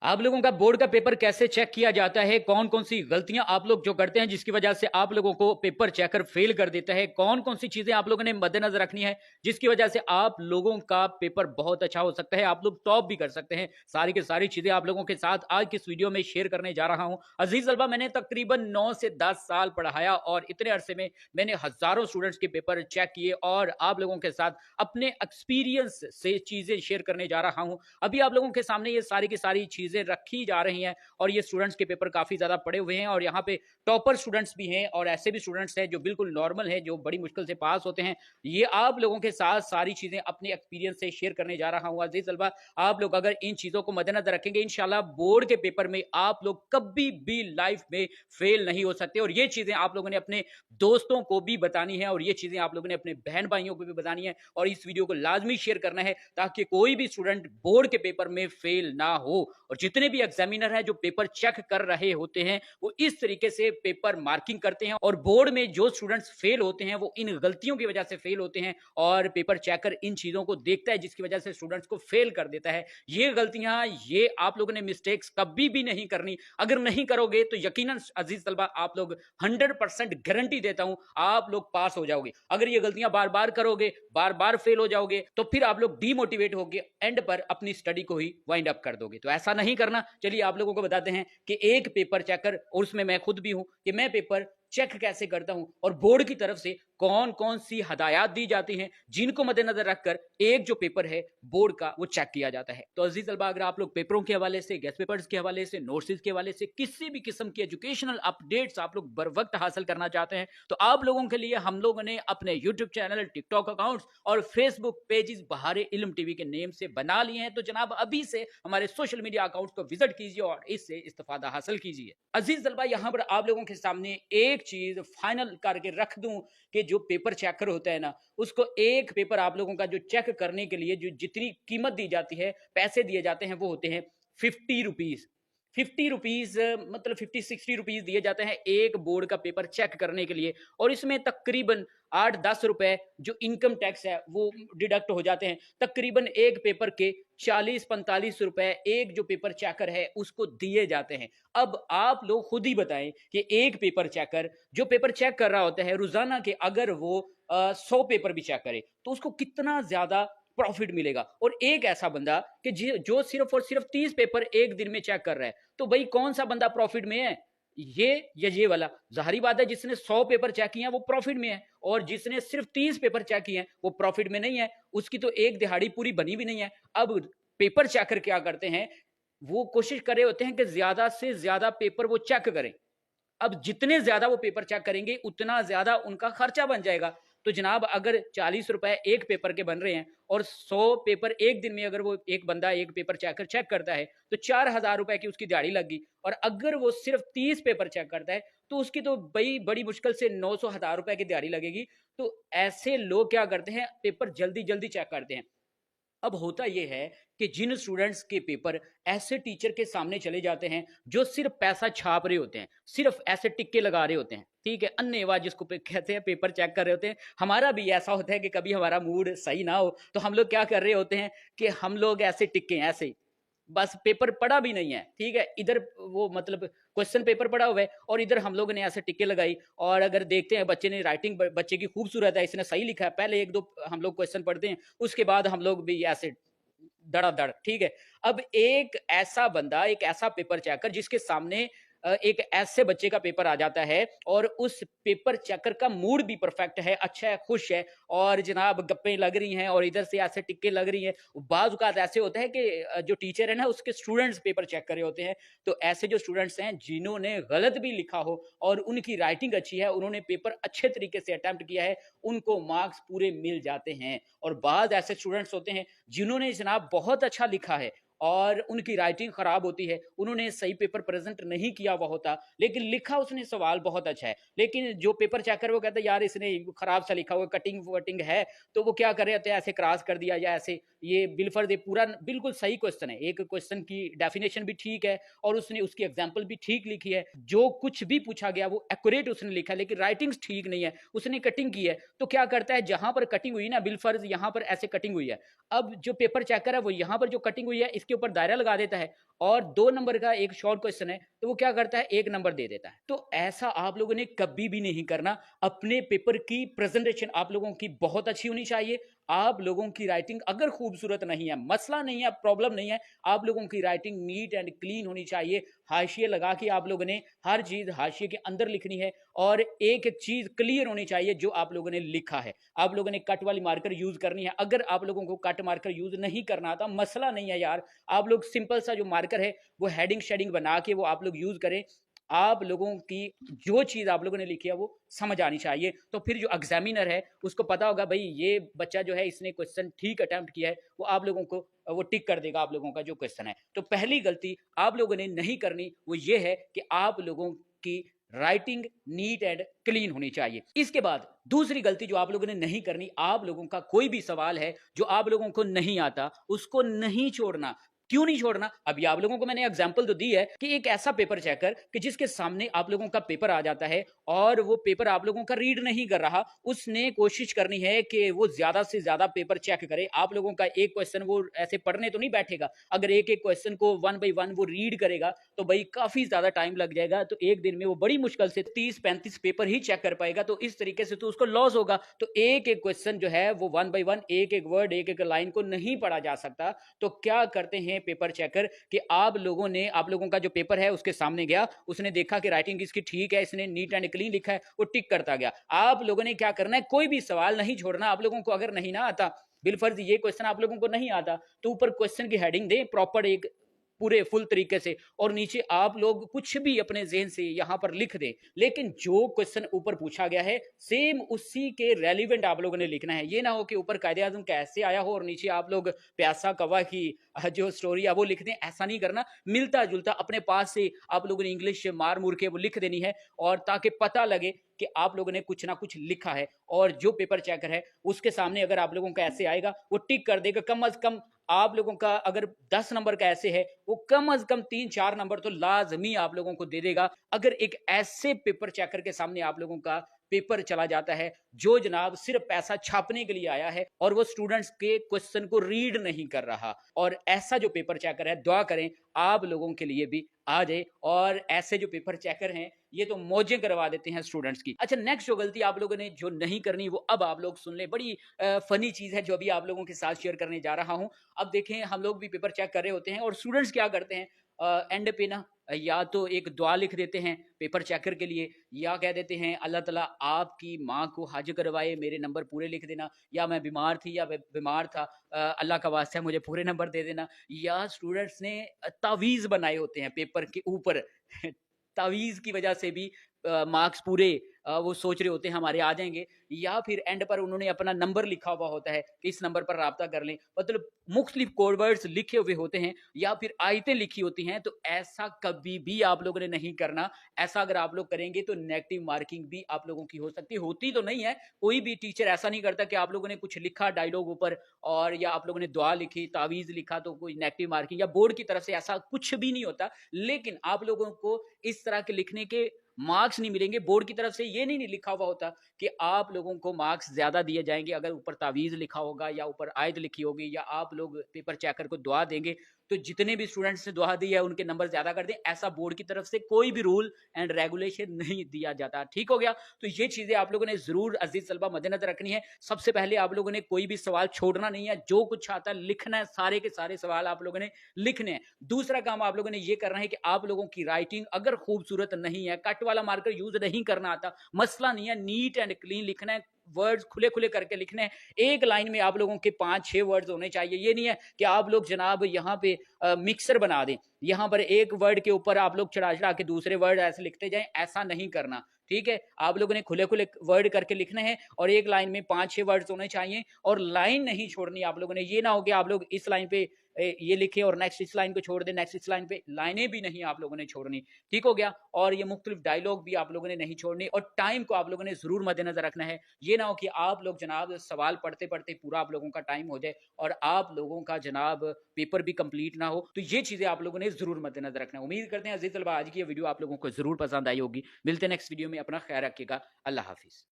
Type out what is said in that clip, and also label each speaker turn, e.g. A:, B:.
A: आप लोगों का बोर्ड का पेपर कैसे चेक किया जाता है, कौन कौन सी गलतियां आप लोग जो करते हैं जिसकी वजह से आप लोगों को पेपर चेकर फेल कर देता है, कौन कौन सी चीजें आप लोगों ने मद्देनजर रखनी है जिसकी वजह से आप लोगों का पेपर बहुत अच्छा हो सकता है, आप लोग टॉप भी कर सकते हैं। सारी की सारी चीजें आप लोगों के साथ आज की इस वीडियो में शेयर करने जा रहा हूं। अजीज अल्बा, मैंने तकरीबन 9 से 10 साल पढ़ाया और इतने अरसे में मैंने हजारों स्टूडेंट्स के पेपर चेक किए और आप लोगों के साथ अपने एक्सपीरियंस से चीजें शेयर करने जा रहा हूं। अभी आप लोगों के सामने ये सारी की सारी चीजें रखी जा रही हैं और ये स्टूडेंट्स के पेपर काफी ज्यादा पड़े हुए हैं और यहाँ पे टॉपर स्टूडेंट्स भी हैं और ऐसे भी स्टूडेंट्स हैं जो बिल्कुल नॉर्मल है, जो बड़ी मुश्किल से पास होते हैं। ये आप लोगों के साथ सारी चीजें अपने एक्सपीरियंस से शेयर करने जा रहा हूं। अजीज तलबा, आप लोग अगर इन चीजों को मद्देनजर रखेंगे, इंशाल्लाह बोर्ड के पेपर में आप लोग कभी भी लाइफ में फेल नहीं हो सकते। और ये चीजें आप लोगों ने अपने दोस्तों को भी बतानी है और ये चीजें आप लोगों ने अपने बहन भाइयों को भी बतानी है और इस वीडियो को लाजमी शेयर करना है ताकि कोई भी स्टूडेंट बोर्ड के पेपर में फेल ना हो। और जितने भी एग्जामिनर हैं जो पेपर चेक कर रहे होते हैं वो इस तरीके से पेपर मार्किंग करते हैं और बोर्ड में जो स्टूडेंट्स फेल होते हैं वो इन गलतियों की वजह से फेल होते हैं और पेपर चेकर इन चीजों को देखता है जिसकी वजह से स्टूडेंट्स को फेल कर देता है। ये गलतियां, ये आप लोगों ने मिस्टेक्स कभी भी नहीं करनी। अगर नहीं करोगे तो यकीनन अजीज तलबा आप लोग 100% गारंटी देता हूं आप लोग पास हो जाओगे। अगर ये गलतियां बार बार करोगे, बार बार फेल हो जाओगे तो फिर आप लोग डीमोटिवेट होगे, एंड पर अपनी स्टडी को ही वाइंड अप कर दोगे। तो ऐसा नहीं करना। चलिए आप लोगों को बताते हैं कि एक पेपर चेकर, और उसमें मैं खुद भी हूं, कि मैं पेपर चेक कैसे करता हूं और बोर्ड की तरफ से कौन कौन सी हदायत दी जाती हैं जिनको मद्देनजर रखकर एक जो पेपर है बोर्ड का वो चेक किया जाता है। तो अजीज तलबा, अगर आप लोग पेपरों के हवाले से, गेस्ट पेपर्स के हवाले से, नोट्स के हवाले से किसी भी किस्म की एजुकेशनल अपडेट्स आप लोग बर वक्त हासिल करना चाहते हैं तो आप लोगों के लिए हम लोगों ने अपने यूट्यूब चैनल, टिकटॉक अकाउंट्स और फेसबुक पेजेस बहारे इल्म टीवी के नेम से बना लिए हैं। तो जनाब अभी से हमारे सोशल मीडिया अकाउंट को विजिट कीजिए और इससे इस्तेफादा हासिल कीजिए। अजीज तलबा, यहाँ पर आप लोगों के सामने एक चीज फाइनल करके रख दूं कि जो पेपर चेकर होता है ना, उसको एक पेपर आप लोगों का जो चेक करने के लिए जो जितनी कीमत दी जाती है, पैसे दिए जाते हैं, वो होते हैं 50 रुपीज। 50 रुपीज मतलब 50-60 रुपीज दिए जाते हैं एक बोर्ड का पेपर चेक करने के लिए। और इसमें तकरीबन 8-10 रुपए जो इनकम टैक्स है वो डिडक्ट हो जाते हैं। तकरीबन एक पेपर के 40-45 रुपए एक जो पेपर चेकर है उसको दिए जाते हैं। अब आप लोग खुद ही बताएं कि एक पेपर चेकर जो पेपर चेक कर रहा होता है रोजाना के, अगर वो 100 पेपर भी चेक करे तो उसको कितना ज्यादा प्रॉफिट मिलेगा। और एक ऐसा बंदा कि जो सिर्फ और सिर्फ 30 पेपर एक दिन में चेक कर रहा है, तो भाई कौन सा बंदा प्रॉफिट में है, ये या ये वाला? जाहिर बात है जिसने 100 पेपर चेक किए हैं वो प्रॉफिट में है और जिसने सिर्फ 30 पेपर चेक किए हैं वो प्रॉफिट में नहीं है। उसकी तो एक दिहाड़ी पूरी बनी भी नहीं है। अब पेपर चेकर क्या करते हैं, वो कोशिश कर रहे होते हैं कि ज्यादा से ज्यादा पेपर वो चेक करें। अब जितने ज्यादा वो पेपर चेक करेंगे उतना ज्यादा उनका खर्चा बन जाएगा। तो जनाब अगर 40 रुपए एक पेपर के बन रहे हैं और 100 पेपर एक दिन में अगर वो एक बंदा एक पेपर चेक करता है तो 4,000 रुपए की उसकी दिहाड़ी लगी। और अगर वो सिर्फ 30 पेपर चेक करता है तो उसकी तो बड़ी बड़ी मुश्किल से 900,000 रुपए की दिहाड़ी लगेगी। तो ऐसे लोग क्या करते हैं, पेपर जल्दी जल्दी चेक करते हैं। अब होता यह है कि जिन स्टूडेंट्स के पेपर ऐसे टीचर के सामने चले जाते हैं जो सिर्फ पैसा छाप रहे होते हैं, सिर्फ ऐसे टिक्के लगा रहे होते हैं, ठीक है, अन्नेवा जिसको कहते हैं, पेपर चेक कर रहे होते हैं। हमारा भी ऐसा होता है कि कभी हमारा मूड सही ना हो तो हम लोग क्या कर रहे होते हैं कि हम लोग ऐसे टिक्के ऐसे ही, बस पेपर पढ़ा भी नहीं है, ठीक है, इधर वो मतलब क्वेश्चन पेपर पड़ा हुआ है और इधर हम लोगों ने ऐसे टिक्के लगाई। और अगर देखते हैं बच्चे ने राइटिंग, बच्चे की खूबसूरत है, इसने सही लिखा है, पहले एक दो हम लोग क्वेश्चन पढ़ते हैं, उसके बाद हम लोग भी ऐसे धड़ाधड़, ठीक है। अब एक ऐसा बंदा, एक ऐसा पेपर चेकर जिसके सामने एक ऐसे बच्चे का पेपर आ जाता है और उस पेपर चेकर का मूड भी परफेक्ट है, अच्छा है, खुश है और जनाब गप्पे लग रही हैं और इधर से ऐसे टिक्के लग रही हैं। बाज़ औक़ात ऐसे होता है कि जो टीचर है ना उसके स्टूडेंट्स पेपर चेक कर रहे होते हैं। तो ऐसे जो स्टूडेंट्स हैं जिन्होंने गलत भी लिखा हो और उनकी राइटिंग अच्छी है, उन्होंने पेपर अच्छे तरीके से अटेम्प्ट किया है, उनको मार्क्स पूरे मिल जाते हैं। और बाज़ ऐसे स्टूडेंट्स होते हैं जिन्होंने जनाब बहुत अच्छा लिखा है और उनकी राइटिंग खराब होती है, उन्होंने सही पेपर प्रेजेंट नहीं किया हुआ होता, लेकिन लिखा उसने सवाल बहुत अच्छा है। लेकिन जो पेपर चेकर वो कहता है यार इसने खराब सा लिखा हुआ, कटिंग वटिंग है, तो वो क्या कर रहे होते हैं, ऐसे क्रॉस कर दिया या ऐसे, ये बिलफर्ज पूरा बिल्कुल सही क्वेश्चन है, एक क्वेश्चन की डेफिनेशन भी ठीक है और उसने उसकी एग्जाम्पल भी ठीक लिखी है, जो कुछ भी पूछा गया वो एक्यूरेट उसने लिखा है, लेकिन राइटिंग ठीक नहीं है, उसने कटिंग की है। तो क्या करता है, जहां पर कटिंग हुई ना, बिलफर्ज यहाँ पर ऐसे कटिंग हुई है, अब जो पेपर चेकर है वो यहाँ पर जो कटिंग हुई है उसके ऊपर दायरा लगा देता है और 2 नंबर का एक शॉर्ट क्वेश्चन है तो वो क्या करता है 1 नंबर दे देता है। तो ऐसा आप लोगों ने कभी भी नहीं करना। अपने पेपर की प्रेजेंटेशन आप लोगों की बहुत अच्छी होनी चाहिए। आप लोगों की राइटिंग अगर खूबसूरत नहीं है, मसला नहीं है, प्रॉब्लम नहीं है, आप लोगों की राइटिंग नीट एंड क्लीन होनी चाहिए। हाशिए लगा के आप लोगों ने हर चीज हाशिए के अंदर लिखनी है और एक एक चीज क्लियर होनी चाहिए जो आप लोगों ने लिखा है। आप लोगों ने कट वाली मार्कर यूज करनी है। अगर आप लोगों को कट मार्कर यूज नहीं करना आता, मसला नहीं है यार, आप लोग सिंपल सा जो मार्कर है वो हेडिंग शेडिंग बना के वो आप लोग यूज करें। आप लोगों की जो चीज आप लोगों ने लिखी है वो समझ आनी चाहिए। तो फिर जो एग्जामिनर है उसको पता होगा भाई ये बच्चा जो है इसने क्वेश्चन ठीक अटेम्प्ट किया है, वो आप लोगों को वो टिक कर देगा आप लोगों का जो क्वेश्चन है। तो पहली गलती आप लोगों ने नहीं करनी वो ये है कि आप लोगों की राइटिंग नीट एंड क्लीन होनी चाहिए। इसके बाद दूसरी गलती जो आप लोगों ने नहीं करनी, आप लोगों का कोई भी सवाल है जो आप लोगों को नहीं आता उसको नहीं छोड़ना। क्यों नहीं छोड़ना? अभी आप लोगों को मैंने एग्जांपल तो दी है कि एक ऐसा पेपर चेकर कि जिसके सामने आप लोगों का पेपर आ जाता है और वो पेपर आप लोगों का रीड नहीं कर रहा, उसने कोशिश करनी है कि वो ज्यादा से ज्यादा पेपर चेक करे। आप लोगों का एक क्वेश्चन वो ऐसे पढ़ने तो नहीं बैठेगा। अगर एक एक क्वेश्चन को 1 बाय 1 वो रीड करेगा तो भाई काफी ज्यादा टाइम लग जाएगा। तो एक दिन में वो बड़ी मुश्किल से 30-35 पेपर ही चेक कर पाएगा। तो इस तरीके से तो उसको लॉस होगा। तो एक एक क्वेश्चन जो है वो 1 बाय 1 एक एक वर्ड एक एक लाइन को नहीं पढ़ा जा सकता। तो क्या करते हैं पेपर चेकर कि आप लोगों ने, आप लोगों का जो पेपर है उसके सामने गया, उसने देखा कि राइटिंग इसकी ठीक है, इसने नीट एंड क्लीन लिखा है, वो टिक करता गया। आप लोगों ने क्या करना है, कोई भी सवाल नहीं छोड़ना। आप लोगों को अगर नहीं ना आता, बिलफर्ज ये क्वेश्चन आप लोगों को नहीं आता, तो ऊपर क्वेश्चन की हेडिंग दें प्रॉपर एक पूरे फुल तरीके से और नीचे आप लोग कुछ भी अपने ज़हन से यहाँ पर लिख दें। लेकिन जो क्वेश्चन ऊपर पूछा गया है सेम उसी के रेलिवेंट आप लोगों ने लिखना है। ये ना हो कि ऊपर कायदे आज़म कैसे आया हो और नीचे आप लोग प्यासा कौवा की जो स्टोरी है वो लिख दें। ऐसा नहीं करना। मिलता जुलता अपने पास से आप लोगों ने इंग्लिश मार मुर के वो लिख देनी है और ताकि पता लगे कि आप लोगों ने कुछ ना कुछ लिखा है। और जो पेपर चेकर है उसके सामने अगर आप लोगों का ऐसे आएगा वो टिक कर देगा। कम अज कम आप लोगों का अगर 10 नंबर का ऐसे है वो कम अज कम 3-4 नंबर तो लाजमी आप लोगों को दे देगा। अगर एक ऐसे पेपर चेकर के सामने आप लोगों का पेपर चला जाता है जो जनाब सिर्फ पैसा छापने के लिए आया है और वो स्टूडेंट्स के क्वेश्चन को रीड नहीं कर रहा, और ऐसा जो पेपर चेकर है दुआ करें आप लोगों के लिए भी आ जाए। और ऐसे जो पेपर चेकर हैं ये तो मौजें करवा देते हैं स्टूडेंट्स की। अच्छा, नेक्स्ट जो गलती आप लोगों ने जो नहीं करनी वो अब आप लोग सुन ले। बड़ी फनी चीज है जो अभी आप लोगों के साथ शेयर करने जा रहा हूं। अब देखें, हम लोग भी पेपर चेक कर रहे होते हैं और स्टूडेंट्स क्या करते हैं, एंड पे ना या तो एक दुआ लिख देते हैं पेपर चेकर के लिए, या कह देते हैं अल्लाह ताला आपकी माँ को हज करवाए, मेरे नंबर पूरे लिख देना, या मैं बीमार थी या बीमार था, अल्लाह का वास्ता है मुझे पूरे नंबर दे देना। या स्टूडेंट्स ने तावीज़ बनाए होते हैं पेपर के ऊपर तावीज़ की वजह से भी मार्क्स पूरे वो सोच रहे होते हैं हमारे आ जाएँगे। या फिर एंड पर उन्होंने अपना नंबर लिखा हुआ होता है कि इस नंबर पर राब्ता कर लें। मतलब मुख्तलिफ कोड वर्ड्स लिखे हुए होते हैं या फिर आयतें लिखी होती हैं। तो ऐसा कभी भी आप लोगों ने नहीं करना। ऐसा अगर आप लोग करेंगे तो नेगेटिव मार्किंग भी आप लोगों की हो सकती है। होती तो नहीं है, कोई भी टीचर ऐसा नहीं करता कि आप लोगों ने कुछ लिखा डायलॉग ऊपर और या आप लोगों ने दुआ लिखी, तावीज़ लिखा तो कोई नेगेटिव मार्किंग, या बोर्ड की तरफ से ऐसा कुछ भी नहीं होता। लेकिन आप लोगों को इस तरह के लिखने के मार्क्स नहीं मिलेंगे। बोर्ड की तरफ से ये नहीं लिखा हुआ होता कि आप लोगों को मार्क्स ज़्यादा दिए जाएँगे अगर ऊपर तावीज़ लिखा होगा या ऊपर आयत लिखी होगी या आप लोग पेपर चेकर को दुआ देंगे तो जितने भी स्टूडेंट्स ने दुआ दी है उनके नंबर ज़्यादा कर दें। ऐसा बोर्ड की तरफ से कोई भी रूल एंड रेगुलेशन नहीं दिया जाता। ठीक हो गया? तो ये चीज़ें आप लोगों ने ज़रूर अज़ीज़ तलबा मद्देनज़र रखनी है। सबसे पहले आप लोगों ने कोई भी सवाल छोड़ना नहीं है। जो कुछ आता है लिखना है, सारे के सारे सवाल आप लोगों ने लिखने हैं। दूसरा काम आप लोगों ने ये करना है कि आप लोगों की राइटिंग अगर खूबसूरत नहीं है, कट वाला मार्कर यूज़ नहीं करना आता, मसला नहीं है, नीट एंड क्लीन लिखना है, वर्ड्स खुले-खुले करके लिखने हैं। एक लाइन में आप लोगों के 5-6 वर्ड्स होने चाहिए। ये नहीं है कि आप लोग जनाब यहाँ पे मिक्सर बना दें। यहाँ पर एक वर्ड के ऊपर आप लोग चढ़ा-चढ़ा के दूसरे वर्ड ऐसे लिखते जाएँ, ऐसा नहीं करना। ठीक है? आप लोगों ने खुले-खुले वर्ड करके लिखने हैं और एक लाइन में 5-6 वर्ड्स होने चाहिए और लाइन नहीं छोड़नी आप लोगों ने। ये ना हो कि आप लोग इस लाइन पे ये लिखें और नेक्स्ट इस लाइन को छोड़ दें, नेक्स्ट इस लाइन पे, लाइनें भी नहीं आप लोगों ने छोड़नी। ठीक हो गया? और ये मुख्तलिफ डायलॉग भी आप लोगों ने नहीं छोड़ने और टाइम को आप लोगों ने ज़रूर मद्देनज़र रखना है। ये ना हो कि आप लोग जनाब सवाल पढ़ते-पढ़ते पूरा आप लोगों का टाइम हो जाए और आप लोगों का जनाब पेपर भी कंप्लीट ना हो। तो ये चीज़ें आप लोगों ने ज़रूर मद्देनज़र रखना है। उम्मीद करते हैं अज़ीज़ तलबा आज की ये वीडियो आप लोगों को ज़रूर पसंद आई होगी। मिलते हैं नेक्स्ट वीडियो में। अपना ख्याल रखिएगा। अल्लाह हाफ़िज़।